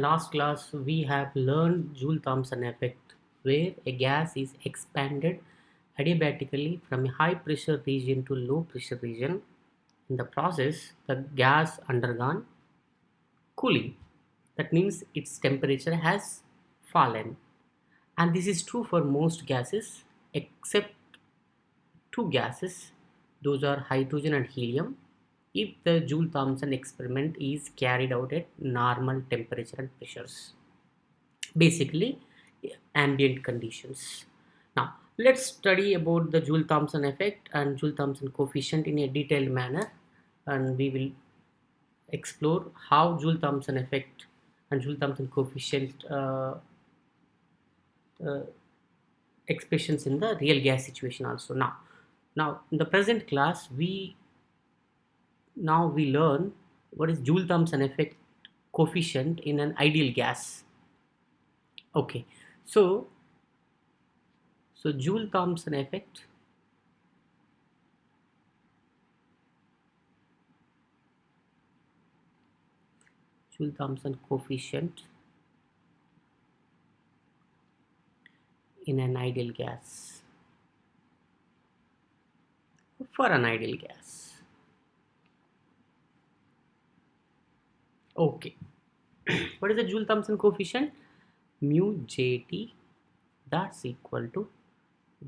Last class we have learned Joule-Thomson effect, where a gas is expanded adiabatically from a high pressure region to low pressure region. In the process, the gas undergone cooling. That means its temperature has fallen. And this is true for most gases except two gases, those are hydrogen and helium, if the Joule-Thomson experiment is carried out at normal temperature and pressures, basically ambient conditions. Now let's study about the Joule-Thomson effect and Joule-Thomson coefficient in a detailed manner, and we will explore how Joule-Thomson effect and Joule-Thomson coefficient uh, expressions in the real gas situation also. Now in the present class we learn what is Joule-Thomson effect coefficient in an ideal gas. Okay, so Joule-Thomson effect Joule-Thomson coefficient in an ideal gas, for an ideal gas. Okay, what is the Joule-Thomson coefficient? Mu jt, that's equal to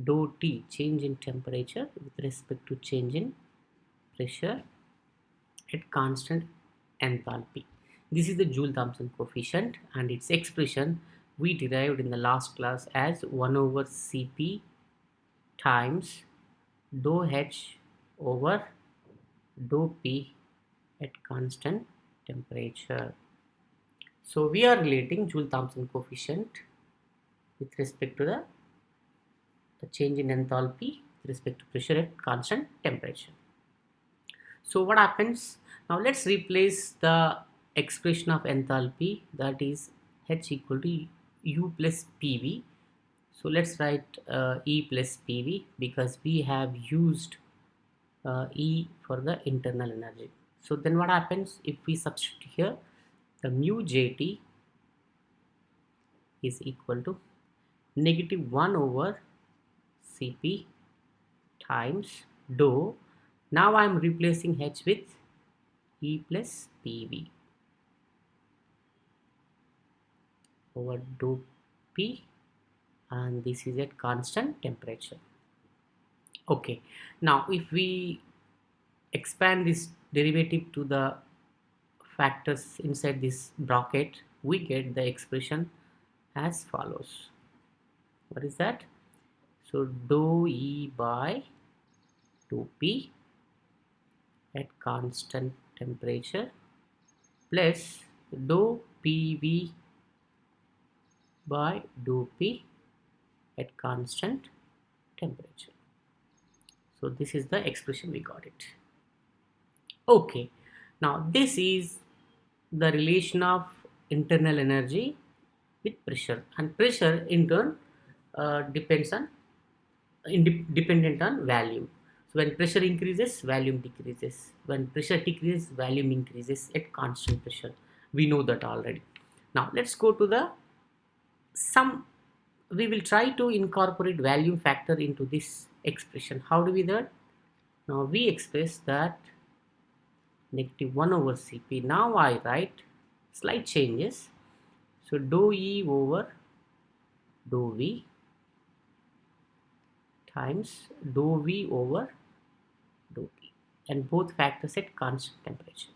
dou T, change in temperature with respect to change in pressure at constant enthalpy. This is the Joule-Thomson coefficient, and its expression we derived in the last class as 1 over Cp times dou H over dou P at constant temperature. So we are relating Joule-Thomson coefficient with respect to the change in enthalpy with respect to pressure at constant temperature. So what happens now? Let's replace the expression of enthalpy, that is H equal to U plus PV. So let's write E plus PV because we have used E for the internal energy. So then what happens if we substitute here? The mu Jt is equal to negative 1 over Cp times dou. Now I am replacing H with E plus PV over dou P, and this is at constant temperature. Okay, now if we expand this derivative to the factors inside this bracket, we get the expression as follows. What is that? So dou E by dou P at constant temperature plus dou PV by dou P at constant temperature. So this is the expression we got it. Okay, now this is the relation of internal energy with pressure, and pressure in turn dependent on volume. So when pressure increases, volume decreases. When pressure decreases, volume increases at constant pressure. We know that already. Now let's go to the sum. We will try to incorporate volume factor into this expression. How do we do that? Now we express that negative 1 over Cp. Now I write slight changes. So dou E over dou V times dou V over dou P, and both factors at constant temperature,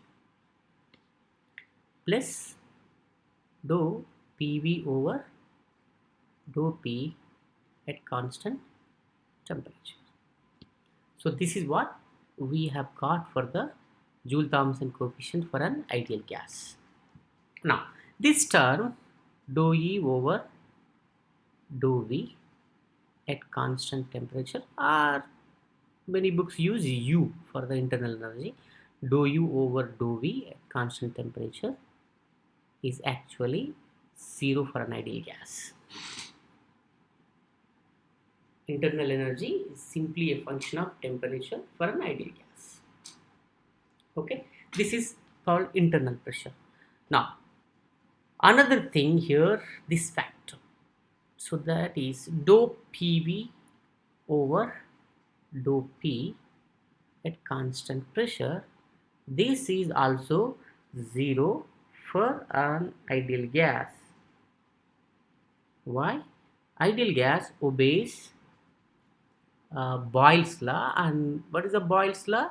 plus dou PV over dou P at constant temperature. So this is what we have got for the Joule-Thomson coefficient for an ideal gas. Now this term dou E over dou V at constant temperature, or many books use U for the internal energy, dou U over dou V at constant temperature is actually 0 for an ideal gas. Internal energy is simply a function of temperature for an ideal gas. Okay, this is called internal pressure. Now Another thing here, this factor. So that is dou PV over dou P at constant pressure. This is also 0 for an ideal gas. Why? Ideal gas obeys Boyle's law, and what is the Boyle's law?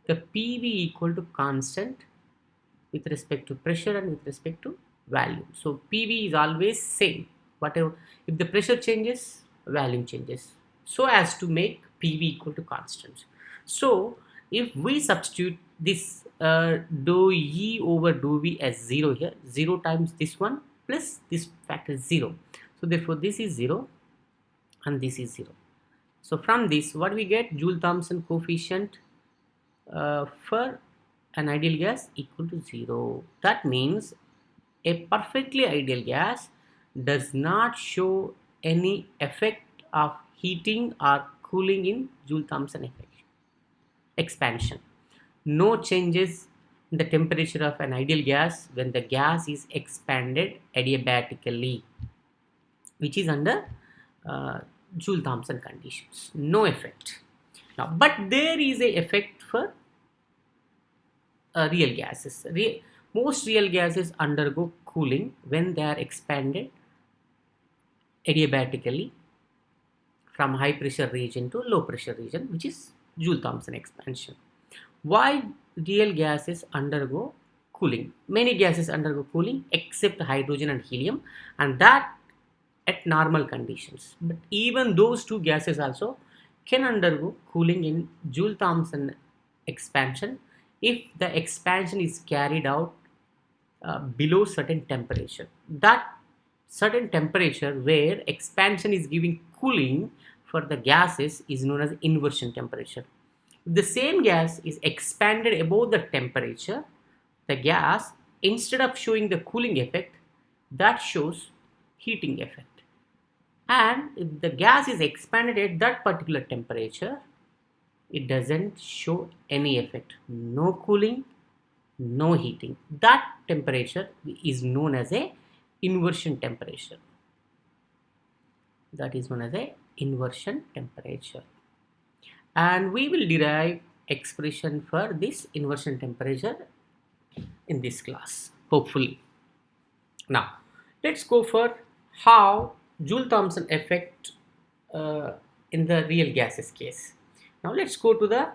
The PV equal to constant with respect to pressure and with respect to volume. So PV is always same. Whatever, if the pressure changes, volume changes. So as to make PV equal to constant. So if we substitute this dou E over dou V as 0 here, 0 times this one plus this factor is 0. So therefore this is 0 and this is 0. So from this, what we get? Joule-Thomson coefficient for an ideal gas equal to 0. That means a perfectly ideal gas does not show any effect of heating or cooling in Joule-Thomson effect expansion. No changes in the temperature of an ideal gas when the gas is expanded adiabatically, which is under uh, Joule-Thomson conditions. No effect. Now, but there is a effect for real gases. Most real gases undergo cooling when they are expanded adiabatically from high pressure region to low pressure region, which is Joule-Thomson expansion. Why real gases undergo cooling? Many gases undergo cooling except hydrogen and helium, and that at normal conditions. But even those two gases also can undergo cooling in Joule-Thomson expansion if the expansion is carried out below certain temperature. That certain temperature where expansion is giving cooling for the gases is known as inversion temperature. If the same gas is expanded above the temperature, the gas, instead of showing the cooling effect, that shows heating effect. And if the gas is expanded at that particular temperature, it doesn't show any effect. No cooling, no heating. That temperature is known as a inversion temperature. That is known as a inversion temperature. And we will derive expression for this inversion temperature in this class, hopefully. Now, let's go for how Joule-Thomson effect in the real gases case. Now, let's go to the,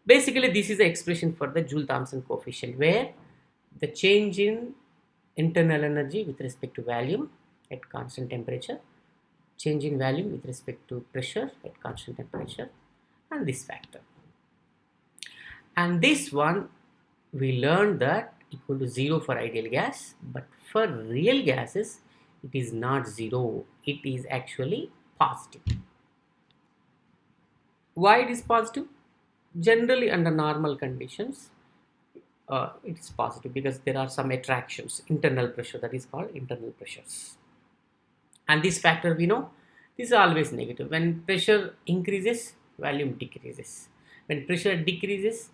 basically this is the expression for the Joule-Thomson coefficient where the change in internal energy with respect to volume at constant temperature, change in volume with respect to pressure at constant temperature, and this factor. And this one we learned that equal to 0 for ideal gas, but for real gases it is not 0, it is actually positive. Why it is positive? Generally under normal conditions it is positive because there are some attractions, internal pressure, that is called internal pressures. And this factor we know, this is always negative. When pressure increases, volume decreases. When pressure decreases,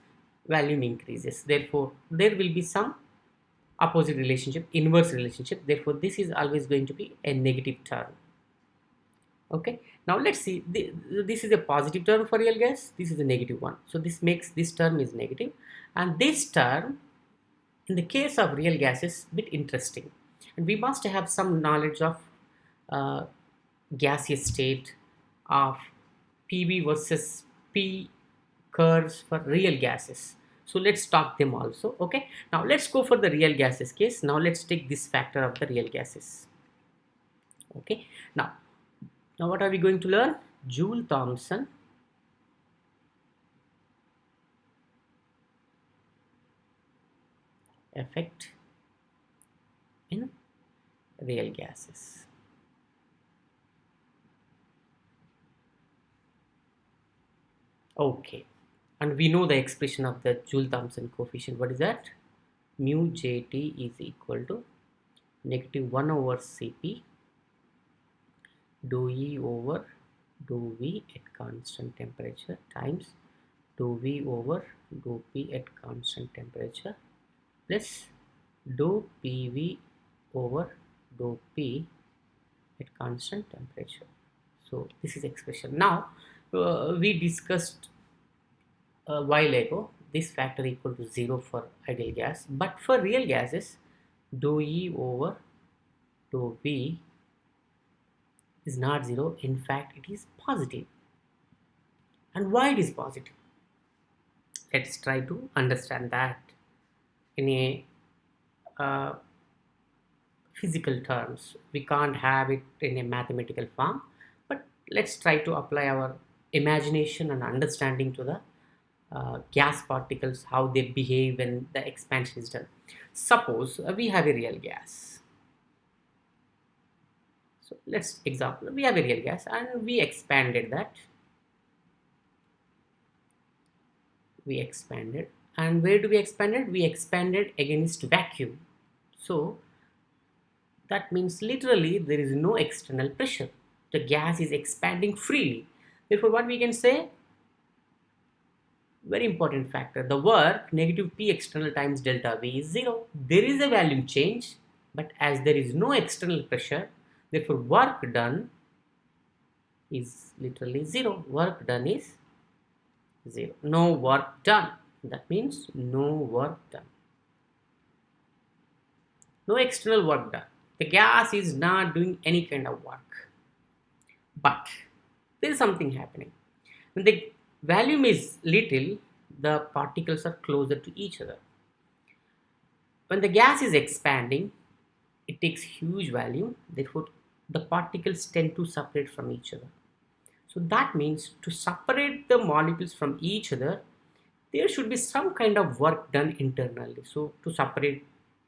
volume increases. Therefore there will be some opposite relationship, inverse relationship. Therefore this is always going to be a negative term. Okay, now let's see, this is a positive term for real gas, this is a negative one, so this makes this term is negative. And this term in the case of real gas is a bit interesting, and we must have some knowledge of uh, gaseous state of PV versus P curves for real gases. So let's talk them also. Okay, now let's go for the real gases case. Now let's take this factor of the real gases. Okay, now what are we going to learn? Joule-Thomson effect in real gases. Okay, and we know the expression of the Joule-Thomson coefficient. What is that? Mu Jt is equal to negative 1 over Cp dou E over dou V at constant temperature times dou V over dou P at constant temperature plus dou PV over dou P at constant temperature. So this is expression. Now we discussed a while ago this factor equal to 0 for ideal gas, but for real gases dou E over dou V is not 0. In fact, it is positive. And why it is positive? Let's try to understand that in a uh, physical terms. We can't have it in a mathematical form, but let's try to apply our imagination and understanding to the gas particles, how they behave when the expansion is done. Suppose we have a real gas. So let's example, we have a real gas and we expanded that. We expanded, and where do we expanded? We expanded against vacuum. So that means literally there is no external pressure. The gas is expanding freely. Therefore, what we can say, very important factor, the work negative P external times delta V is 0. There is a volume change, but as there is no external pressure, therefore work done is literally 0. Work done is 0. No work done. That means no work done. No external work done. The gas is not doing any kind of work. But there is something happening. When the volume is little, the particles are closer to each other. When the gas is expanding, it takes huge volume, therefore the particles tend to separate from each other. So that means to separate the molecules from each other, there should be some kind of work done internally. So to separate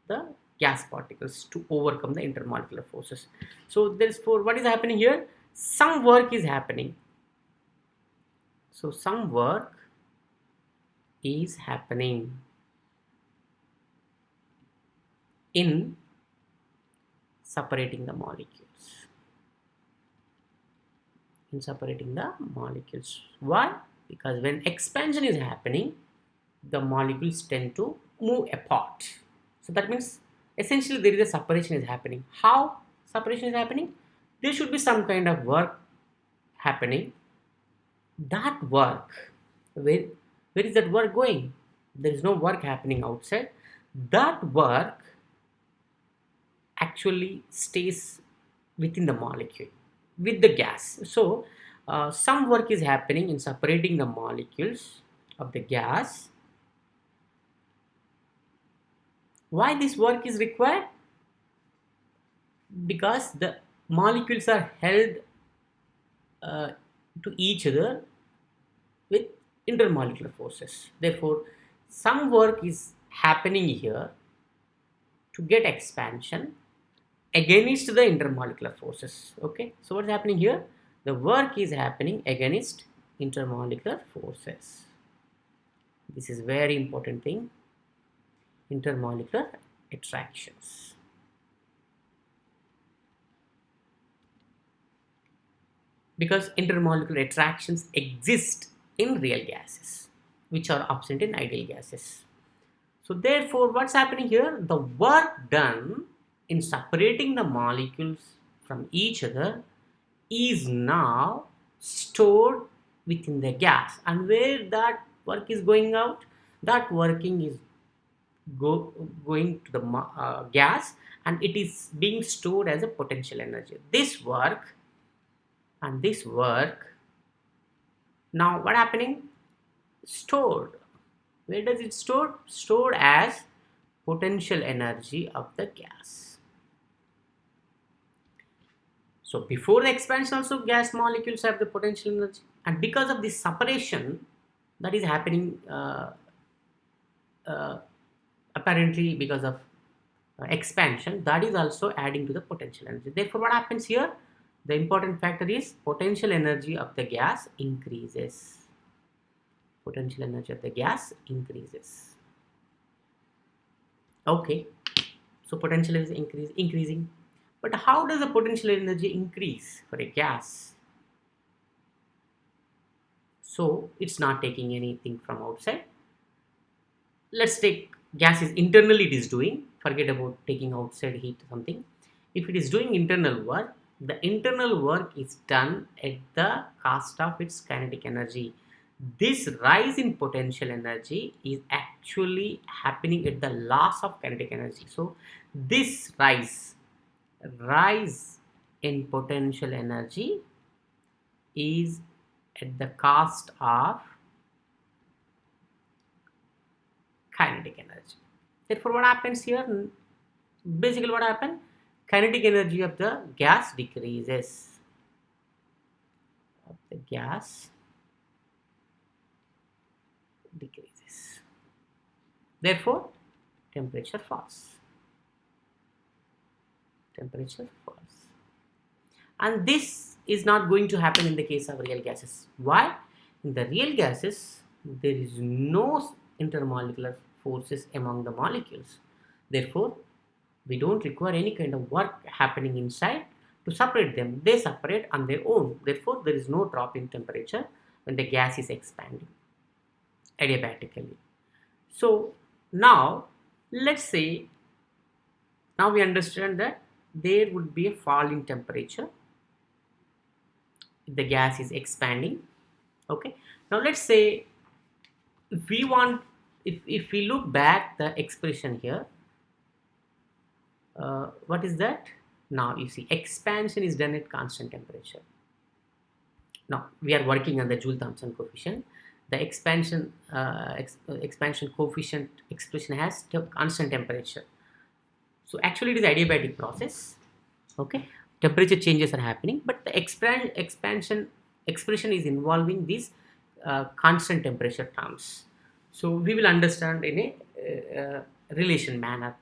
the gas particles to overcome the intermolecular forces. So therefore, what is happening here? Some work is happening. So some work is happening in separating the molecules. In separating the molecules. Why? Because when expansion is happening, the molecules tend to move apart. So that means essentially there is a separation is happening. How separation is happening? There should be some kind of work happening. That work, where is that work going? There is no work happening outside. That work actually stays within the molecule with the gas. So some work is happening in separating the molecules of the gas. Why this work is required? Because the molecules are held uh, to each other with intermolecular forces. Therefore, some work is happening here to get expansion against the intermolecular forces. Okay, so what's happening here? The work is happening against intermolecular forces. This is very important thing. Intermolecular attractions. Because intermolecular attractions exist in real gases, which are absent in ideal gases. So therefore, what's happening here? The work done in separating the molecules from each other is now stored within the gas, and where that work is going out, that working is going to the gas, and it is being stored as a potential energy. This work and this work, now what happening? Stored. Where does it stored? Stored as potential energy of the gas. So before the expansion also gas molecules have the potential energy, and because of this separation that is happening uh, apparently because of expansion, that is also adding to the potential energy. Therefore, what happens here? The important factor is potential energy of the gas increases. Potential energy of the gas increases. Okay, so potential is increasing. But how does the potential energy increase for a gas? So it's not taking anything from outside. Let's take gas is internally it is doing. forget about taking outside heat or something. If it is doing internal work, the internal work is done at the cost of its kinetic energy. This rise in potential energy is actually happening at the loss of kinetic energy. So this rise in potential energy is at the cost of kinetic energy. Therefore, what happens here? Basically, what happens? Kinetic energy of the gas decreases. Of the gas decreases. Therefore, temperature falls. Temperature falls. And this is not going to happen in the case of real gases. Why? In the real gases, there is no intermolecular forces among the molecules. Therefore, we don't require any kind of work happening inside to separate them. They separate on their own. Therefore, there is no drop in temperature when the gas is expanding adiabatically. So now, let's say, now we understand that there would be a fall in temperature if the gas is expanding. Okay. Now let's say if we want, if we look back the expression here, what is that? Now you see expansion is done at constant temperature. Now we are working on the Joule-Thomson coefficient. The expansion coefficient expression has constant temperature. So actually it is adiabatic process. Okay, temperature changes are happening, but the expansion expression is involving these constant temperature terms. So we will understand in a relation manner.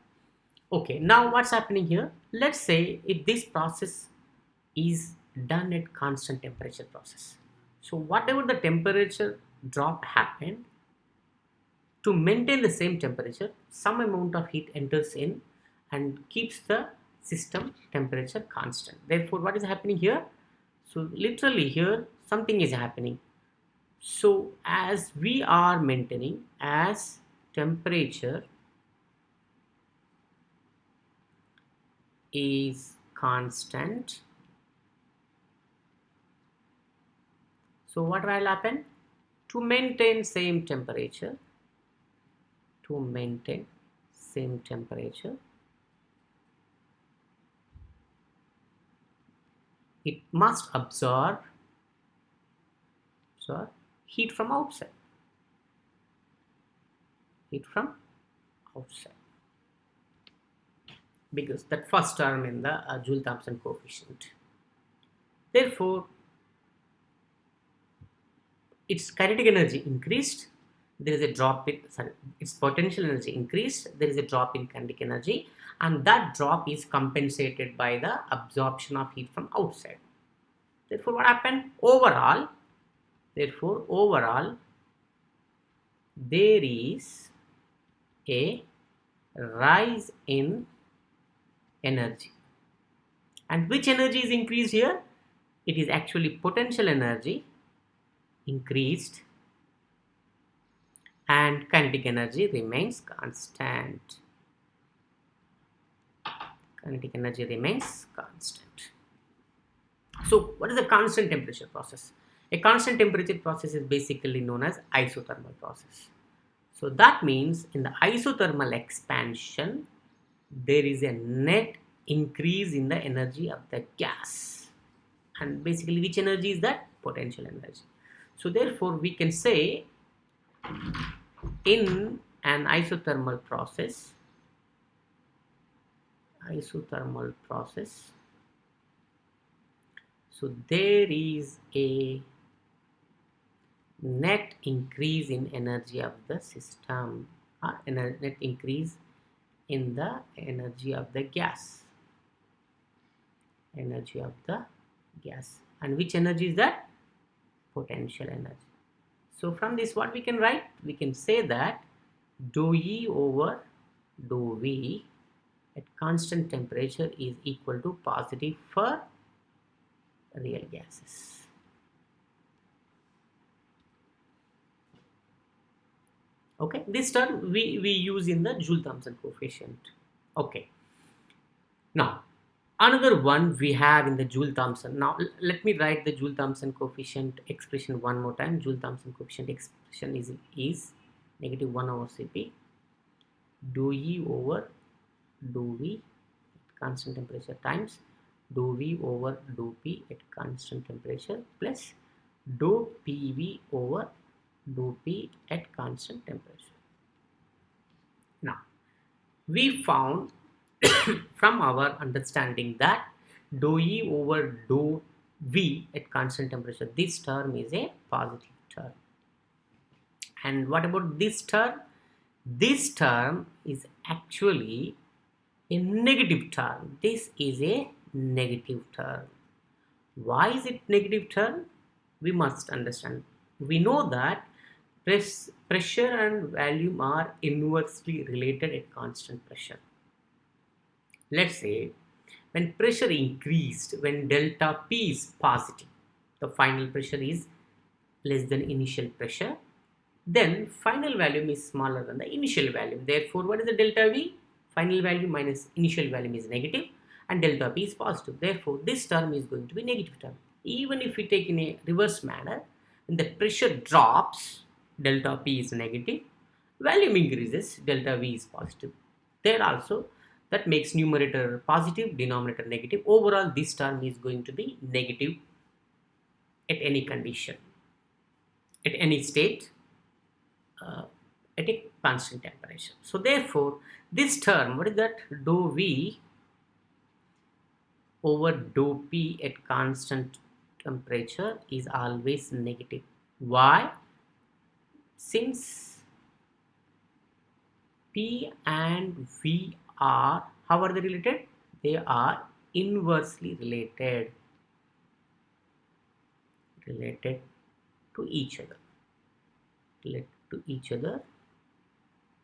Okay, now what's happening here? Let's say if this process is done at constant temperature process. So whatever the temperature drop happened, to maintain the same temperature, some amount of heat enters in and keeps the system temperature constant. Therefore, what is happening here? So literally here something is happening. So as we are maintaining, as temperature is constant, so what will happen? To maintain same temperature, it must absorb heat from outside. Because that first term in the Joule-Thomson coefficient. Therefore, its kinetic energy increased, there is a drop in, its potential energy increased, there is a drop in kinetic energy, and that drop is compensated by the absorption of heat from outside. Therefore, what happened? Overall, there is a rise in energy. And which energy is increased here? It is actually potential energy increased and kinetic energy remains constant. So what is a constant temperature process? A constant temperature process is basically known as isothermal process. So that means in the isothermal expansion, there is a net increase in the energy of the gas. And basically which energy is that? Potential energy. So therefore we can say in an isothermal process, so there is a net increase in energy of the system, net increase in the energy of the gas. And which energy is that? Potential energy. So from this, what we can write? We can say that dou E over dou V at constant temperature is equal to positive for real gases. Okay, this term we use in the Joule-Thomson coefficient. Okay. Now, another one we have in the Joule-Thomson. Now, let me write the Joule-Thomson coefficient expression one more time. Joule-Thomson coefficient expression is negative 1 over Cp dou E over dou V at constant temperature times dou V over dou P at constant temperature plus dou PV over dou P at constant temperature. Now, we found from our understanding that dou E over dou V at constant temperature, this term is a positive term. And what about this term? This term is actually a negative term. This is a negative term. Why is it negative term? We must understand. We know that pressure and volume are inversely related at constant pressure. Let's say when pressure increased, when delta P is positive, the final pressure is less than initial pressure, then final volume is smaller than the initial volume. Therefore, what is the delta V? Final value minus initial volume is negative and delta P is positive. Therefore, this term is going to be negative term. Even if we take in a reverse manner, when the pressure drops, delta P is negative, volume increases, delta V is positive. There also, that makes numerator positive, denominator negative. Overall, this term is going to be negative at any condition, at any state, uh, at a constant temperature. So therefore, this term, what is that? Dou V over dou P at constant temperature is always negative. Why? Since P and V are, how are they related? They are inversely related to each other,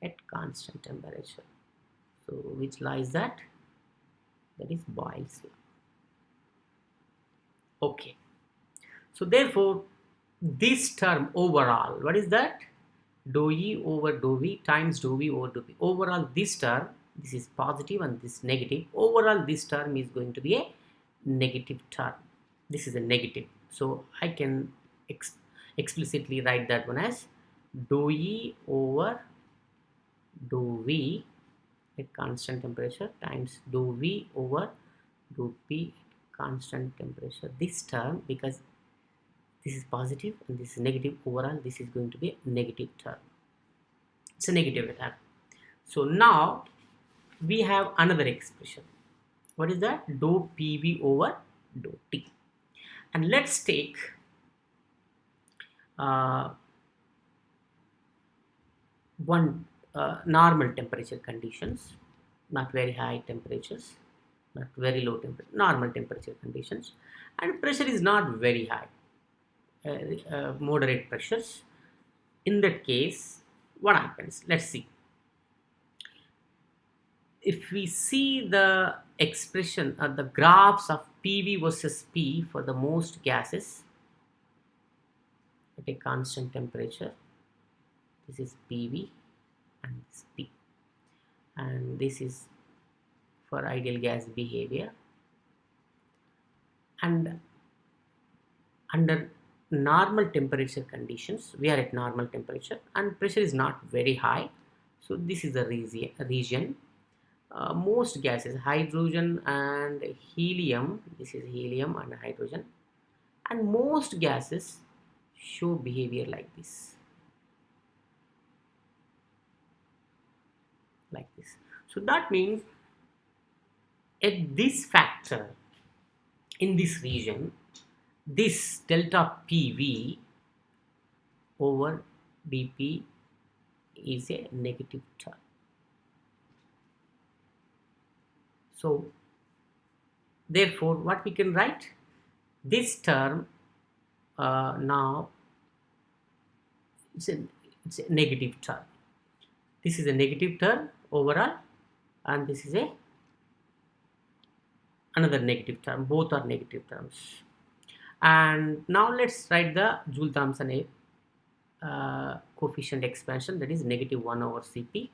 at constant temperature. So which law is that? That is Boyle's law. Okay. So therefore, this term overall, what is that? Dou E over dou V times dou V over dou P. Overall, this term, this is positive and this negative. Overall, this term is going to be a negative term. This is a negative. So I can explicitly write that one as dou E over dou V at constant temperature times dou V over dou P at constant temperature. This term, because this is positive and this is negative, overall this is going to be a negative term. It's a negative term. So now we have another expression. What is that? Dou PV over dou T. And let's take one normal temperature conditions, not very high temperatures, not very low temperature, normal temperature conditions, and pressure is not very high, moderate pressures. In that case, what happens? Let's see. If we see the expression or the graphs of PV versus P for the most gases at a constant temperature, this is PV and this P, and this is for ideal gas behavior. And under normal temperature conditions, we are at normal temperature and pressure is not very high. So this is the region. Most gases, hydrogen and helium, this is helium and hydrogen, and most gases show behavior like this, So that means at this factor, in this region, this delta PV over dP is a negative term. So therefore, what we can write? This term now it's a negative term. This is a negative term overall, and this is another negative term. Both are negative terms. And now let's write the Joule-Thomson coefficient expansion, that is negative 1 over Cp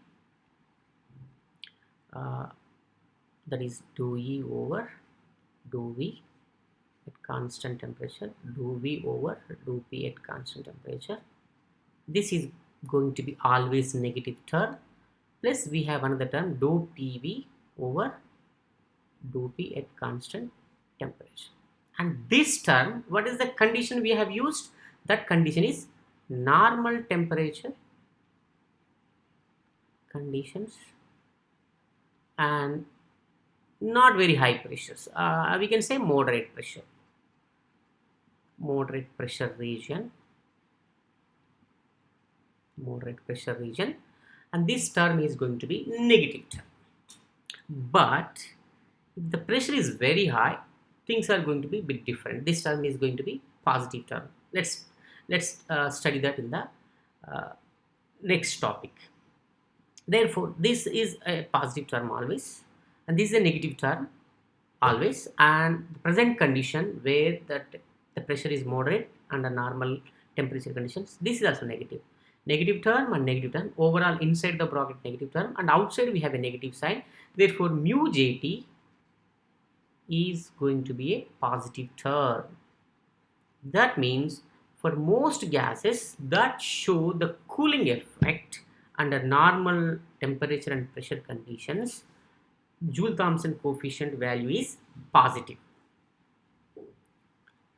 that is dou E over dou V at constant temperature, dou V over dou P at constant temperature. This is going to be always negative term, plus we have another term dou PV over dou P at constant temperature. And this term, what is the condition we have used? That condition is normal temperature conditions and not very high pressures. We can say moderate pressure region, and this term is going to be negative term. But if the pressure is very high, things are going to be a bit different. This term is going to be positive term. Let's study that in the next topic. Therefore, this is a positive term always, and this is a negative term always. And the present condition where the pressure is moderate under normal temperature conditions, this is also negative. Negative term and negative term. Overall, inside the bracket negative term, and outside we have a negative sign. Therefore, mu Jt is going to be a positive term. That means for most gases that show the cooling effect under normal temperature and pressure conditions, Joule-Thomson coefficient value is positive.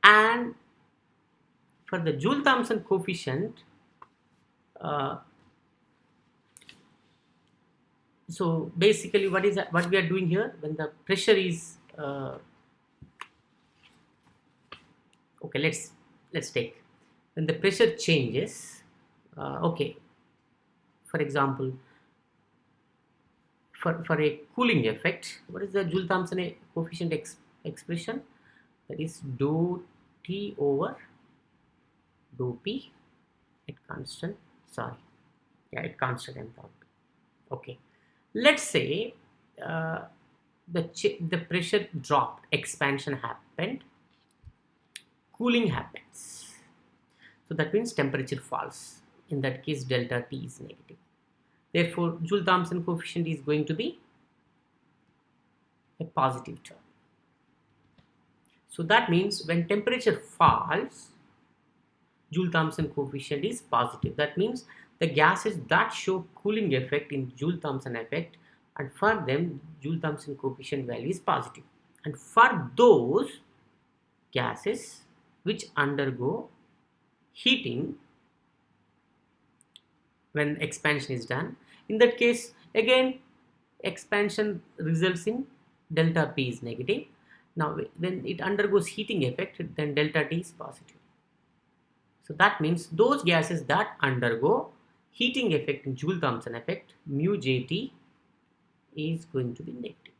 And for the Joule-Thomson coefficient, so basically what we are doing here, when the pressure is okay, let's take when the pressure changes. Okay, for example, for a cooling effect, what is the Joule-Thomson coefficient expression? That is dou T over dou P at constant enthalpy. Okay, let's say the pressure dropped, expansion happened, cooling happens. So that means temperature falls. In that case, delta T is negative. Therefore, Joule-Thomson coefficient is going to be a positive term. So that means when temperature falls, Joule-Thomson coefficient is positive. That means the gases that show cooling effect in Joule-Thomson effect, and for them Joule-Thomson coefficient value is positive. And for those gases which undergo heating when expansion is done, in that case again expansion results in delta P is negative. Now when it undergoes heating effect, then delta T is positive. So that means those gases that undergo heating effect in Joule-Thomson effect, mu Jt is going to be negative.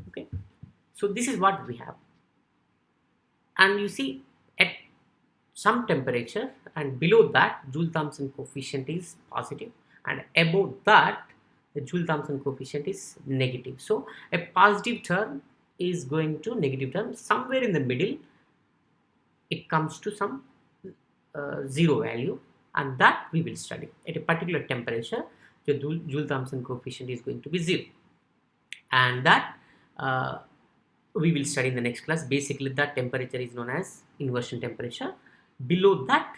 Okay, so this is what we have. And you see, at some temperature and below that, Joule-Thomson coefficient is positive, and above that the Joule-Thomson coefficient is negative. So a positive term is going to negative term. Somewhere in the middle it comes to some zero value, and that we will study. At a particular temperature, the Joule-Thomson coefficient is going to be 0, and that we will study in the next class. Basically, that temperature is known as inversion temperature. Below that,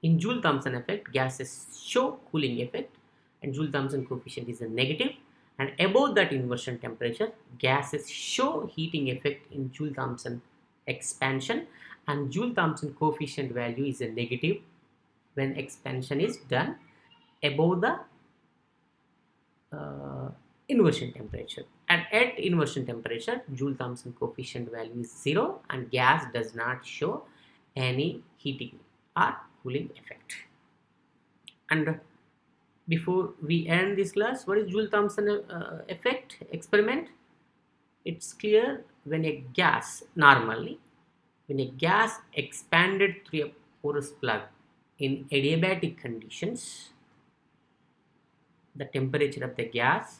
in Joule-Thomson effect, gases show cooling effect, and Joule-Thomson coefficient is a negative. And above that inversion temperature, gases show heating effect in Joule-Thomson expansion, and Joule-Thomson coefficient value is a negative when expansion is done above the inversion temperature. And at inversion temperature, Joule-Thomson coefficient value is 0, and gas does not show any heating or cooling effect. And before we end this class, what is Joule-Thomson effect experiment? It's clear when a gas, normally when a gas expanded through a porous plug in adiabatic conditions, the temperature of the gas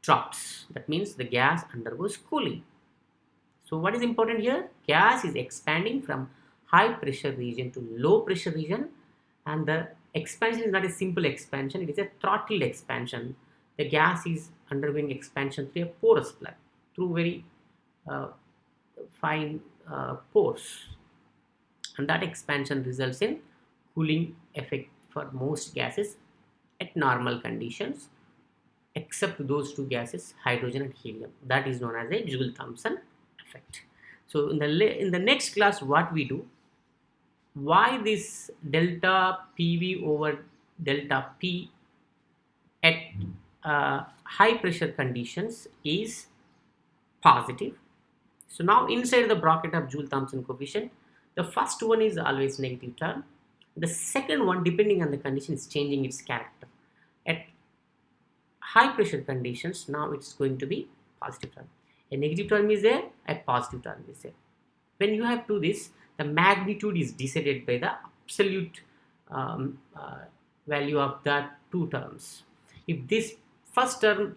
drops. That means the gas undergoes cooling. So what is important here? Gas is expanding from high pressure region to low pressure region, and the expansion is not a simple expansion, it is a throttled expansion. the gas is undergoing expansion through a porous plug, through very uh, fine pores, and that expansion results in cooling effect for most gases at normal conditions, except those two gases, hydrogen and helium. That is known as a Joule-Thomson effect. So in the next class, what we do, why this delta PV over delta P at high pressure conditions is positive. So now inside the bracket of Joule-Thomson coefficient, the first one is always negative term. The second one, depending on the condition, is changing its character. At high pressure conditions, now it's going to be positive term. A negative term is there, a positive term is there. When you have to this, the magnitude is decided by the absolute value of the two terms. If this first term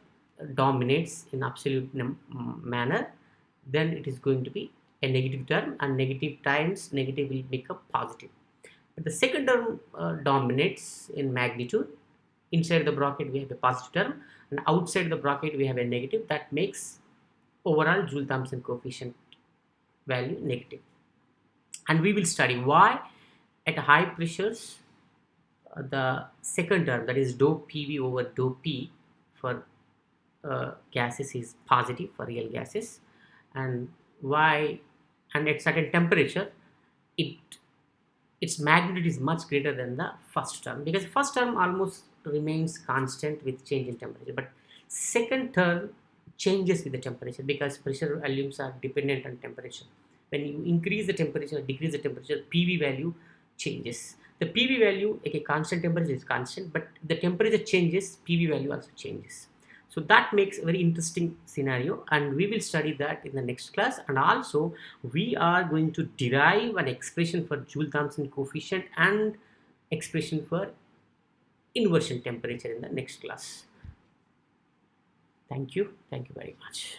dominates in absolute manner, then it is going to be a negative term, and negative times negative will become positive. But the second term dominates in magnitude. Inside the bracket we have a positive term, and outside the bracket we have a negative. That makes overall Joule-Thomson coefficient value negative. And we will study why at high pressures the second term, that is dou PV over dou P for gases, is positive for real gases, and why, and at certain temperature its magnitude is much greater than the first term, because first term almost remains constant with change in temperature, but second term changes with the temperature, because pressure volumes are dependent on temperature. When you increase the temperature or decrease the temperature, PV value changes. The PV value at a constant temperature is constant, but the temperature changes, PV value also changes. So that makes a very interesting scenario, and we will study that in the next class. And also we are going to derive an expression for Joule-Thomson coefficient and expression for inversion temperature in the next class. Thank you very much.